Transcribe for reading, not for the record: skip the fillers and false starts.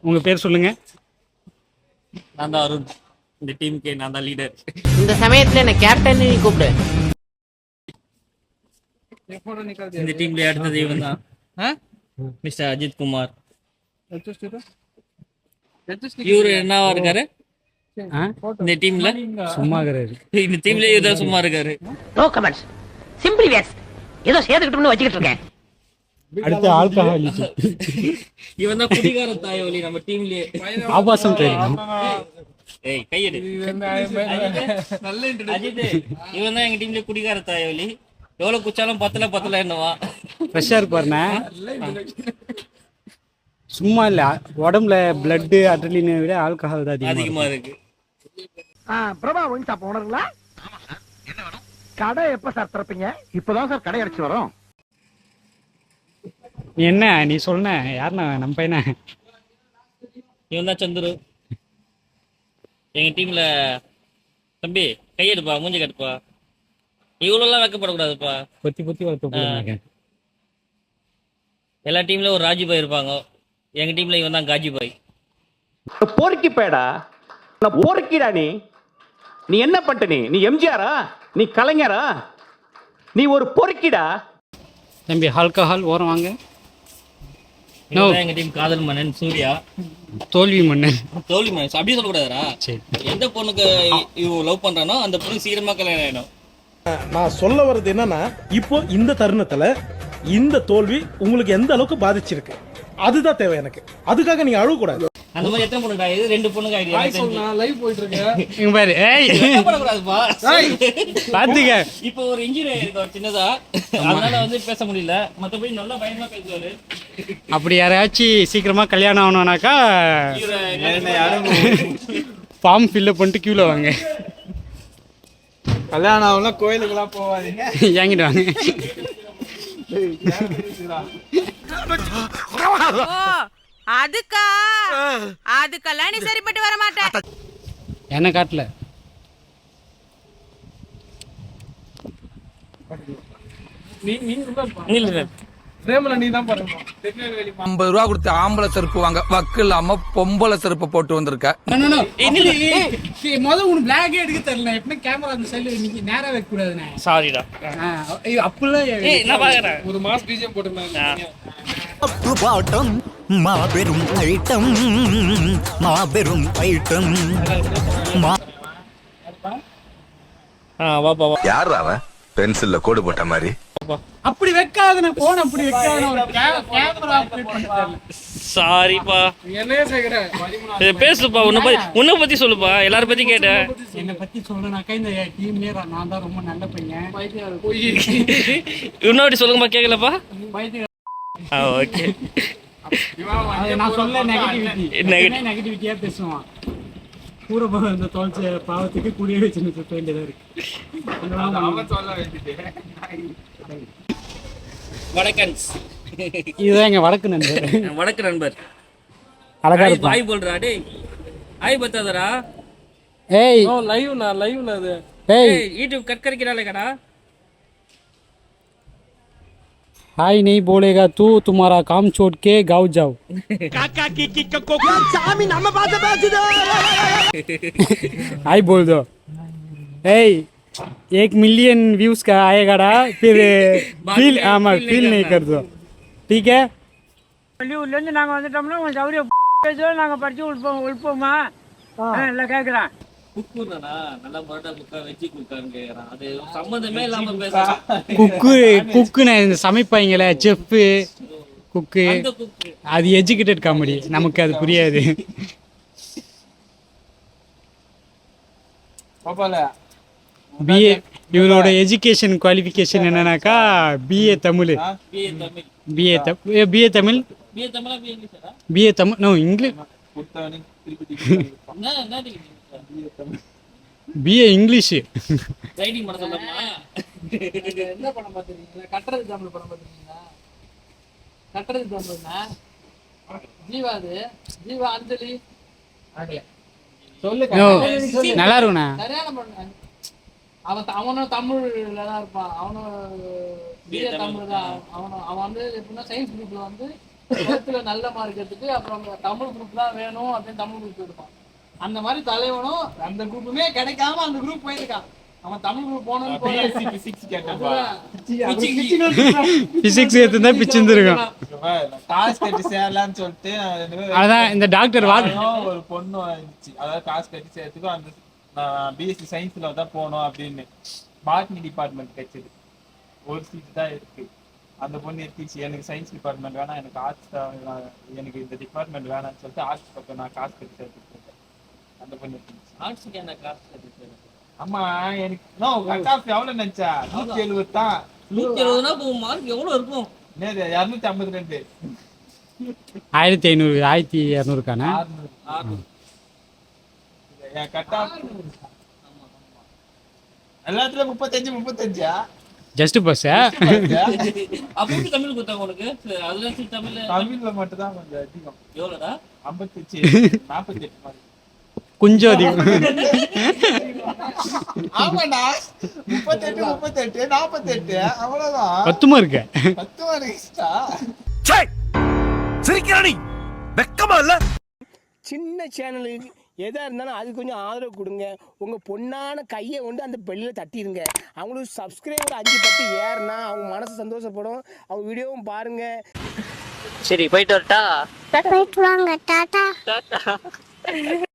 உங்க பேர் சொல்லுங்க. நான் தான் அருண். இந்த டீமுக்கு நான் தான் லீடர். இந்த சமயத்துல என்ன கேப்டன் நீ கூப்பிடு. இந்த டீம்ல அடுத்தது இவன் தான், மிஸ்டர் அஜித் குமார். இவரு என்னவா இருக்காரு இந்த டீம்ல? சும்மா இருக்காரு. இந்த டீம்ல இவர்தான் சும்மா இருக்காரு. No comments, simply waste. ஏதோ சேர்த்துக்கிட்டோம்னு வச்சுக்கிட்டு இருக்கேன். அடுத்து ஆல்கஹாலிக். இவன் தான் குடிகார தாயவலி நம்ம டீம்லயே. ஆபாசம் தெரியும். ஏய் கையெடு. அஜித் இவன் தான் எங்க டீம்ல குடிகார தாயவலி. எவ்வளவு குச்சாலும் பத்தல என்னவா ஃப்ரெஷ்ஷா இருப்பாருண்ணே. சும்மா இல்ல, உடம்புல பிளட் அட்ரிலினை விட ஆல்கஹால் தான் அதிகமா இருக்கு. பிரபா ஒயின் ஷாப் ஓனருங்களா? கடை எப்ப சார் திறப்பீங்க? இப்பதான் சார் கடை அடிச்சு வரோம். நீ என்ன நீ சொன்ன யாருண்ணா நம்ம பையனா? இவன் தான் சந்துரு எங்க டீம்ல. தம்பி கையெடுப்பா, மூஞ்சி கட்டுப்பா. இவ்வளோலாம் வைக்கப்படக்கூடாதுப்பா. பொத்தி வளர்த்து. எல்லா டீம்ல ஒரு ராஜி பாய் இருப்பாங்க. எங்க டீம்ல இவன் தான் காஜி பாய். போர்க்கி பேடா, போர்க்கிடா. நீ என்ன பண்ற? நீ எம்ஜிஆரா? நீ கலைஞரா? நீ ஒரு பொறுக்கிடா. தம்பி ஆல்கஹால் ஓரம் வாங்க. எங்க டீம் காதல் மன்னன் சூர்யா. தோல்வி மன்னன். தோல்வி மன்னன் அப்படியே சொல்லக்கூடாதுரா. சரி, எந்த பொண்ணுக்கு இவன் லவ் பண்றானோ அந்த பொண்ணு சீக்கிரமா கல்யாணம் ஆயிடும். நான் சொல்ல வர்றது என்னன்னா, இப்போ இந்த தருணத்துல இந்த தோல்வி உங்களுக்கு எந்த அளவுக்கு பாதிச்சிருக்கு அதுதான் தேவை எனக்கு. அதுக்காக நீங்க அழுவ கூடாது. அந்த மாதிரி எத்தனை பொண்ணுங்க ஆயிடுது? 2 பொண்ணுங்க ஆயிடுது. லைவ் போயிட்டு இருக்கேன். இங்க பாரு. ஏய் பண்ணக்கூடாதுப்பா. பாத்துக்க. இப்போ ஒரு இன்ஜினியர் இருக்கு ஒரு சின்னதா, அதனால வந்து பேச முடியல. மத்தபடி நல்லா பயமா பேசுவாரு. அப்படி யாராச்சும் சீக்கிரமா கல்யாணம் ஆகணும்னாக்கா ஃபார்ம் ஃபில்அப் பண்ணிட்டு கியூல வாங்க. கல்யாணம் ஆகலாம் கோயிலுக்குலாம் போவாதீங்க, ஏங்கிட்டு வாங்க. அதுக்கெல்லாம் நீ சரிப்பட்டு வர மாட்ட. என்ன காட்டல நீ தான் பாருங்க. 50 ரூபா கொடுத்து ஆம்பளை செருப்பு வாங்க வக்கு இல்லாம பொம்பளை செருப்பு போட்டு வந்திருக்க. முதல்ல உனக்கு பிளாகே எடுக்க தெரியல. எப்படி கேமரா அந்த சைடுல நீங்க நேரா வைக்க கூடாதுண்ணே. சாரிடா. அப்பெல்லாம் ஒரு மாஸ் பிஜிஎம் போட்டுருந்தாங்க. பாட்டம் மாபெரும் ஐட்டம், மாபெரும் ஐட்டம். வாப்பா வா. யார் அவன் பென்சில்ல கோடு போட்ட மாதிரி? அப்படி வைக்காதன போன், அப்படி வைக்காதன கேமரா ஆபரேட் பண்ணிட்டாங்க. சாரிப்பா. என்னைய சேகர பேசுப்பா. உன்னை பத்தி சொல்லுப்பா. எல்லாரும் பத்தி கேட்ட. என்ன பத்தி சொல்றேனாக்கா இந்த டீம்லயே நான் தான் ரொம்ப நல்ல பையன். இன்னொரு சொல்லுங்கப்பா. கேட்கலப்பா. ஓகே. நான் சொல்ல நெகட்டிவிட்டியா பேசுவான். கூற இந்த தோல்ச்ச பாவத்துக்கு கூடிய வச்சு சுத்த வேண்டியதா இருக்கு. வடக்கன்ஸ். இதுதான் எங்க வடக்கு நண்பர். வடக்கு நண்பர் அழகா இருப்பான். பாய் போல்றா. டேய் ஆய் பத்தாதடா. ஏய் லைவ்னா அது. ஏய் யூடியூப் கட் கரிக்கிறாளே கடா. हाय नहीं बोलेगा तू, तुम्हारा काम छोड़ के गाँव जाओ. हाय बोल दो. hey 1 मिलियन व्यूज का आएगा डा, फिर फील नहीं कर दो. ठीक है. வெளியூர்லேருந்து நாங்கள் வந்துட்டோம்னா உங்கள் சௌரியம் நாங்கள் படித்து உள்போமா இல்லை கேட்குறேன். குக்குனா நல்லா பரோட்டா குக்கா வெஜ்ஜி குக்கான்னு கேக்குறான். அது சம்பந்தமே இல்லாம பேசுறான். குக்குன்னு இந்த சமைப்பாங்களே செஃப் குக்கு, அது எஜுகேட்டட் காமெடி. நமக்கு அது புரியாது. பிஏ இவரோட எஜுகேஷன் குவாலிஃபிகேஷன் என்னன்னாக்கா BA Tamil. BA Tamil no English. BA English. Writing பண்ண சொல்லமா? என்ன படம் பாத்துறீங்க? கட்டறது ஜாம்பல் படம் பாத்துறீங்களா? கட்டறது ஜாம்பல்னா ஜீவா அஞ்சலி சொல்லு. நல்லா இருக்குண்ணா. சரியான படம். அவனும் தமிழ்ல தான் இருப்பான். அவனும் பிஏ தமிழ் தான். அவன் வந்து எப்படின்னா சயின்ஸ் குரூப்ல வந்து 12th நல்ல மார்க் எடுத்துட்டு அப்புறம் தமிழ் குரூப் தான் வேணும் அப்படின்னு தமிழ் குரூப் எடுப்பான். அந்த மாதிரி தலைவனும் அந்த குரூப்புமே கிடைக்காம அந்த குரூப் போயிருக்கான். அவன் தமிழ் குரூப் போனோம்னு பிசிக்ஸ் கேட்டப்பா பிசிக்ஸ் எடுத்துருந்தா பிச்சுருந்துருக்கான். காசு கட்டி சேரலான்னு சொல்லிட்டு அதான் இந்த டாக்டர் ஒரு பொண்ணு இருந்துச்சு. அதாவது காசு கட்டி சேர்த்துக்கும் அந்த பிஎஸ்சி சயின்ஸ்ல தான் போகணும் அப்படின்னு பாட்னி டிபார்ட்மெண்ட் கிடைச்சது. ஒரு சீட் தான் இருக்கு. அந்த பொண்ணு எடுத்துச்சு எனக்கு சயின்ஸ் டிபார்ட்மெண்ட் வேணாம், எனக்கு ஆர்ட்ஸ் எனக்கு இந்த டிபார்ட்மெண்ட் வேணாம்னு சொல்லிட்டு ஆர்ட்ஸ் பக்கம் நான் காசு கட்டி சேர்த்துட்டு அந்த பொண்ணு எடுத்துச்சு. ஆர்ட்ஸுக்கு என்ன காசு கட்டி? ஆமா எனக்கு கட் ஆஃப் எவ்வளவு நினைச்சா 170 தான். 170னா மார்க் எவ்வளவு இருக்கும்? 252 1500 1200 கட் ஆஃப் எல்லாத்துலயும் 35 ஜஸ்ட் பஸ். அப்படி தமிழ் கொடுத்தாங்க உனக்கு? அதுல தமிழ்ல மட்டும் தான் கொஞ்சம் அதிகம். எவ்வளவுடா? 58 48 கொஞ்சம் அதிகம். ஆமாடா 38 48 அவ்வளவுதான். 10 மார்க் 10 மார்க் எக்ஸ்ட்ரா. சிரிக்கிறானி வெக்கமா இல்ல? சின்ன சேனலுக்கு எதா இருந்தாலும் அது கொஞ்சம் ஆதரவு கொடுங்க. உங்க பொண்ணான கையை கொண்டு அந்த பெல்லில தட்டிடுங்க. அவங்களுக்கு சப்ஸ்கிரைபர் 5-10 ஏறுனா அவங்க மனசு சந்தோஷப்படும். அவங்க வீடியோவும் பாருங்க. சரி போயிட்டு வரட்டா? போயிட்டு வாங்க. டாடா.